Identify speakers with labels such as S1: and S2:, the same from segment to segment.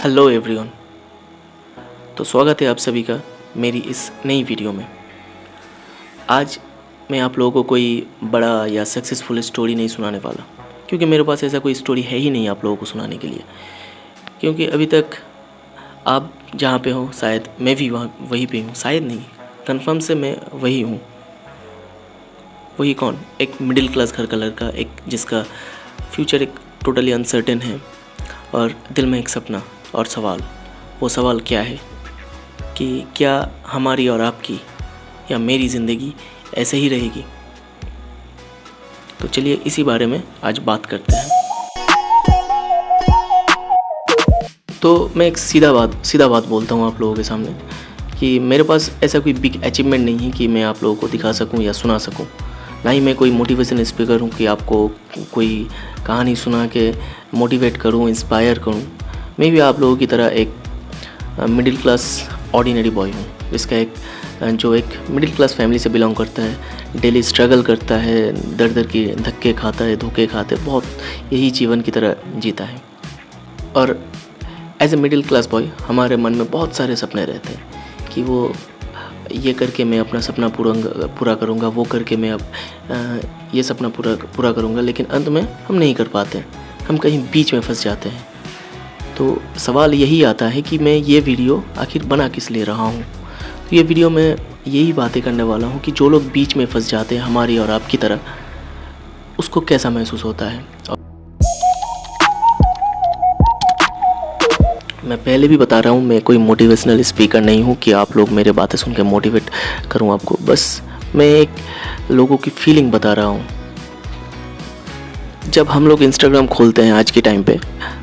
S1: Hello everyone. तो स्वागत है आप सभी का मेरी इस नई वीडियो में। आज मैं आप लोगों को कोई बड़ा या सक्सेसफुल स्टोरी नहीं सुनाने वाला, क्योंकि मेरे पास ऐसा कोई स्टोरी है ही नहीं आप लोगों को सुनाने के लिए। क्योंकि अभी तक आप जहाँ पे हो शायद मैं भी वहीं पे हूँ, शायद नहीं, कन्फर्म से मैं वही हूँ। वही कौन? एक मिडिल क्लास घर का लड़का, एक जिसका फ्यूचर एक टोटली अनसर्टेन है और दिल में एक सपना और सवाल। वो सवाल क्या है कि क्या हमारी और आपकी या मेरी ज़िंदगी ऐसे ही रहेगी? तो चलिए इसी बारे में आज बात करते हैं। तो मैं एक सीधा बात बोलता हूँ आप लोगों के सामने कि मेरे पास ऐसा कोई बिग अचीवमेंट नहीं है कि मैं आप लोगों को दिखा सकूँ या सुना सकूँ। ना ही मैं कोई मोटिवेशन स्पीकर हूँ कि आपको कोई कहानी सुना के मोटिवेट करूँ, इंस्पायर करूँ। मैं भी आप लोगों की तरह एक मिडिल क्लास ऑर्डिनरी बॉय हूँ, जिसका जो एक मिडिल क्लास फैमिली से बिलोंग करता है, डेली स्ट्रगल करता है, दर दर की धक्के खाता है, धोखे खाते, बहुत यही जीवन की तरह जीता है। और as a middle class boy हमारे मन में बहुत सारे सपने रहते हैं कि वो ये करके मैं अपना सपना पूरा करूँगा, वो करके मैं अब ये सपना पूरा करूँगा, लेकिन अंत में हम नहीं कर पाते, हम कहीं बीच में फंस जाते हैं। तो सवाल यही आता है कि मैं ये वीडियो आखिर बना किस लिए रहा हूँ। तो ये वीडियो मैं यही बातें करने वाला हूँ कि जो लोग बीच में फंस जाते हैं हमारी और आपकी तरह, उसको कैसा महसूस होता है। मैं पहले भी बता रहा हूँ, मैं कोई मोटिवेशनल स्पीकर नहीं हूँ कि आप लोग मेरे बातें सुन के मोटिवेट करूँ आपको। बस मैं एक लोगों की फीलिंग बता रहा हूँ। जब हम लोग इंस्टाग्राम खोलते हैं आज के टाइम पे,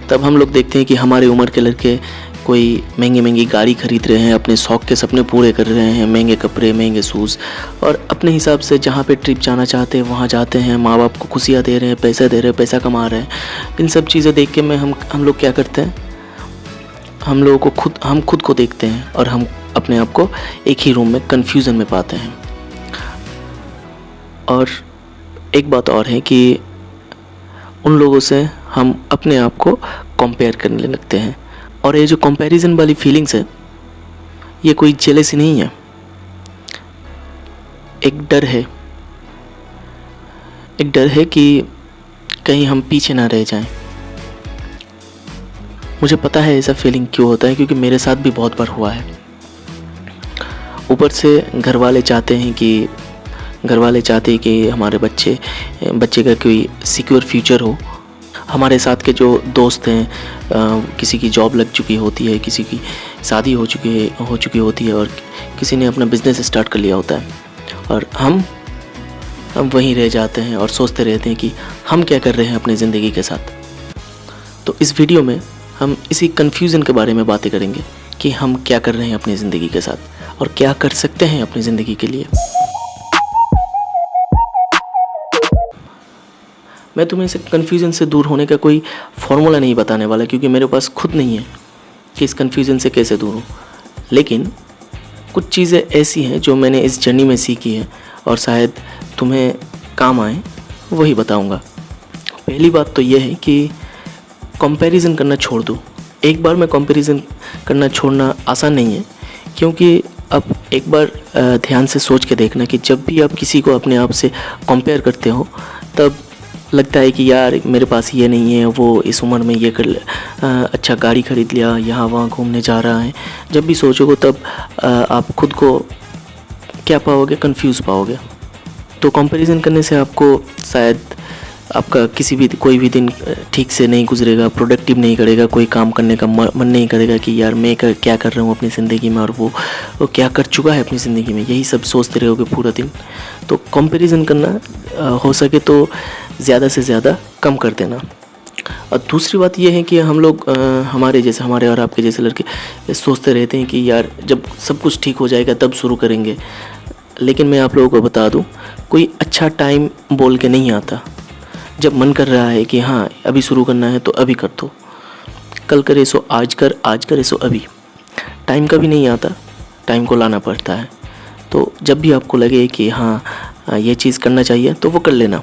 S1: तब हम लोग देखते हैं कि हमारे उम्र के लड़के कोई महंगी गाड़ी खरीद रहे हैं, अपने शौक़ के सपने पूरे कर रहे हैं, महंगे कपड़े, महंगे शूज़, और अपने हिसाब से जहाँ पे ट्रिप जाना चाहते हैं वहाँ जाते हैं, माँ बाप को खुशियाँ दे रहे हैं, पैसे दे रहे हैं, पैसा कमा रहे हैं। इन सब चीज़ें देख के हम लोग क्या करते हैं, हम खुद को देखते हैं और हम अपने आप को एक ही रूम में कन्फ्यूज़न में पाते हैं। और एक बात और है कि उन लोगों से हम अपने आप को कंपेयर करने लगते हैं। और ये जो कंपैरिजन वाली फीलिंग्स है, ये कोई जेलसी नहीं है, एक डर है कि कहीं हम पीछे ना रह जाएं। मुझे पता है ऐसा फीलिंग क्यों होता है, क्योंकि मेरे साथ भी बहुत बार हुआ है। ऊपर से घर वाले चाहते हैं कि हमारे बच्चे का कोई सिक्योर फ्यूचर हो। हमारे साथ के जो दोस्त हैं, किसी की जॉब लग चुकी होती है, किसी की शादी हो चुकी होती है, और किसी ने अपना बिज़नेस स्टार्ट कर लिया होता है, और हम वहीं रह जाते हैं और सोचते रहते हैं कि हम क्या कर रहे हैं अपनी ज़िंदगी के साथ। तो इस वीडियो में हम इसी कन्फ्यूज़न के बारे में बातें करेंगे कि हम क्या कर रहे हैं अपनी ज़िंदगी के साथ और क्या कर सकते हैं अपनी ज़िंदगी के लिए। मैं तुम्हें इस कन्फ्यूज़न से दूर होने का कोई फार्मूला नहीं बताने वाला, क्योंकि मेरे पास खुद नहीं है कि इस कन्फ्यूज़न से कैसे दूर हूँ। लेकिन कुछ चीज़ें ऐसी हैं जो मैंने इस जर्नी में सीखी है और शायद तुम्हें काम आए, वही बताऊँगा। पहली बात तो ये है कि कंपैरिजन करना छोड़ दो। एक बार में कंपैरिजन करना छोड़ना आसान नहीं है, क्योंकि अब एक बार ध्यान से सोच के देखना कि जब भी आप किसी को अपने आप से कंपेयर करते हो, तब लगता है कि यार मेरे पास ये नहीं है, वो इस उम्र में ये अच्छा गाड़ी खरीद लिया, यहाँ वहाँ घूमने जा रहा है। जब भी सोचोगे तब आप खुद को क्या पाओगे, कंफ्यूज पाओगे। तो कंपैरिजन करने से आपको शायद आपका कोई भी दिन ठीक से नहीं गुजरेगा, प्रोडक्टिव नहीं करेगा, कोई काम करने का मन नहीं करेगा कि यार मैं क्या कर रहा हूँ अपनी ज़िंदगी में और वो क्या कर चुका है अपनी ज़िंदगी में, यही सब सोचते रहोगे पूरा दिन। तो कंपैरिजन करना हो सके तो ज़्यादा से ज़्यादा कम कर देना। और दूसरी बात ये है कि हम लोग हमारे और आपके जैसे लड़के सोचते रहते हैं कि यार जब सब कुछ ठीक हो जाएगा तब शुरू करेंगे। लेकिन मैं आप लोगों को बता दूँ, कोई अच्छा टाइम बोल के नहीं आता। जब मन कर रहा है कि हाँ अभी शुरू करना है तो अभी कर दो, कल करे सो आज करे सो अभी। टाइम का भी नहीं आता, टाइम को लाना पड़ता है। तो जब भी आपको लगे कि हाँ ये चीज़ करना चाहिए तो वो कर लेना।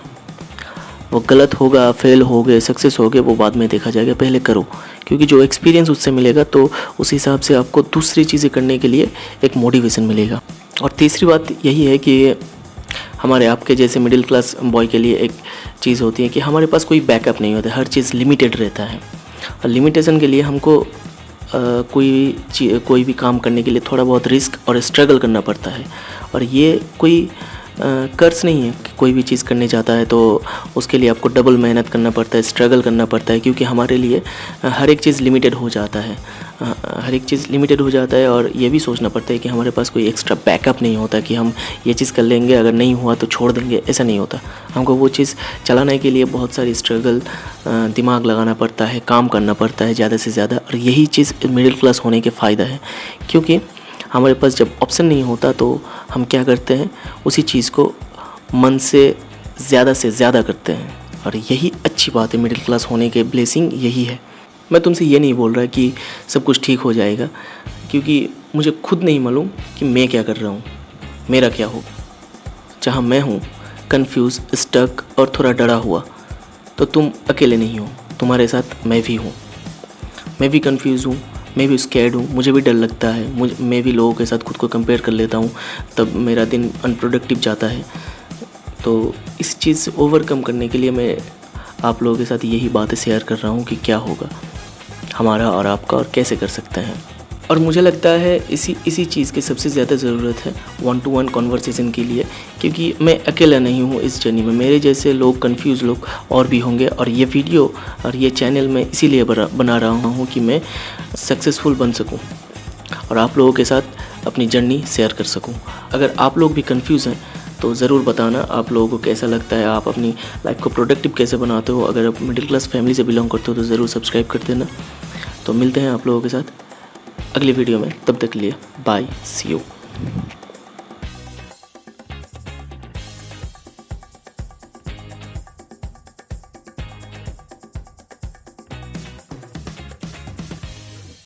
S1: वो गलत होगा, फेल हो गए, सक्सेस हो गए, वो बाद में देखा जाएगा, पहले करो, क्योंकि जो एक्सपीरियंस उससे मिलेगा तो उस हिसाब से आपको दूसरी चीज़ें करने के लिए एक मोटिवेशन मिलेगा। और तीसरी बात यही है कि हमारे आपके जैसे मिडिल क्लास बॉय के लिए एक चीज़ होती है कि हमारे पास कोई बैकअप नहीं होता, हर चीज़ लिमिटेड रहता है। और लिमिटेशन के लिए हमको कोई भी काम करने के लिए थोड़ा बहुत रिस्क और स्ट्रगल करना पड़ता है। और ये कोई कर्ज नहीं है कि कोई भी चीज़ करने जाता है तो उसके लिए आपको डबल मेहनत करना पड़ता है, स्ट्रगल करना पड़ता है, क्योंकि हमारे लिए हर एक चीज़ लिमिटेड हो जाता है, हर एक चीज़ लिमिटेड हो जाता है। और ये भी सोचना पड़ता है कि हमारे पास कोई एक्स्ट्रा बैकअप नहीं होता कि हम ये चीज़ कर लेंगे, अगर नहीं हुआ तो छोड़ देंगे, ऐसा नहीं होता। हमको वो चीज़ चलाने के लिए बहुत सारी स्ट्रगल, दिमाग लगाना पड़ता है, काम करना पड़ता है ज़्यादा से ज़्यादा। और यही चीज़ मिडिल क्लास होने के फ़ायदा है, क्योंकि हमारे पास जब ऑप्शन नहीं होता तो हम क्या करते हैं, उसी चीज़ को मन से ज़्यादा करते हैं। और यही अच्छी बात है मिडिल क्लास होने के, ब्लेसिंग यही है। मैं तुमसे ये नहीं बोल रहा कि सब कुछ ठीक हो जाएगा, क्योंकि मुझे खुद नहीं मालूम कि मैं क्या कर रहा हूँ, मेरा क्या हो। जहाँ मैं हूँ कन्फ्यूज़, स्टक और थोड़ा डरा हुआ, तो तुम अकेले नहीं हो, तुम्हारे साथ मैं भी हूँ। मैं भी कन्फ्यूज़ हूँ, मैं भी स्कैर्ड हूँ, मुझे भी डर लगता है, मैं भी लोगों के साथ खुद को कंपेयर कर लेता हूँ, तब मेरा दिन अनप्रोडक्टिव जाता है। तो इस चीज़ से ओवरकम करने के लिए मैं आप लोगों के साथ यही बातें शेयर कर रहा हूँ कि क्या होगा हमारा और आपका और कैसे कर सकते हैं। और मुझे लगता है इसी चीज़ की सबसे ज़्यादा ज़रूरत है 1-to-1 कॉन्वर्सेशन के लिए, क्योंकि मैं अकेला नहीं हूँ इस जर्नी में, मेरे जैसे लोग, कंफ्यूज लोग और भी होंगे। और ये वीडियो और ये चैनल मैं इसीलिए बना रहा हूँ कि मैं सक्सेसफुल बन सकूँ और आप लोगों के साथ अपनी जर्नी शेयर कर सकूँ। अगर आप लोग भी कंफ्यूज हैं तो ज़रूर बताना आप लोगों को कैसा लगता है, आप अपनी लाइफ को प्रोडक्टिव कैसे बनाते हो। अगर आप मिडिल क्लास फैमिली से बिलोंग करते हो तो ज़रूर सब्सक्राइब कर देना। तो मिलते हैं आप लोगों के साथ अगली वीडियो में, तब तक के लिए बाय, सी यू।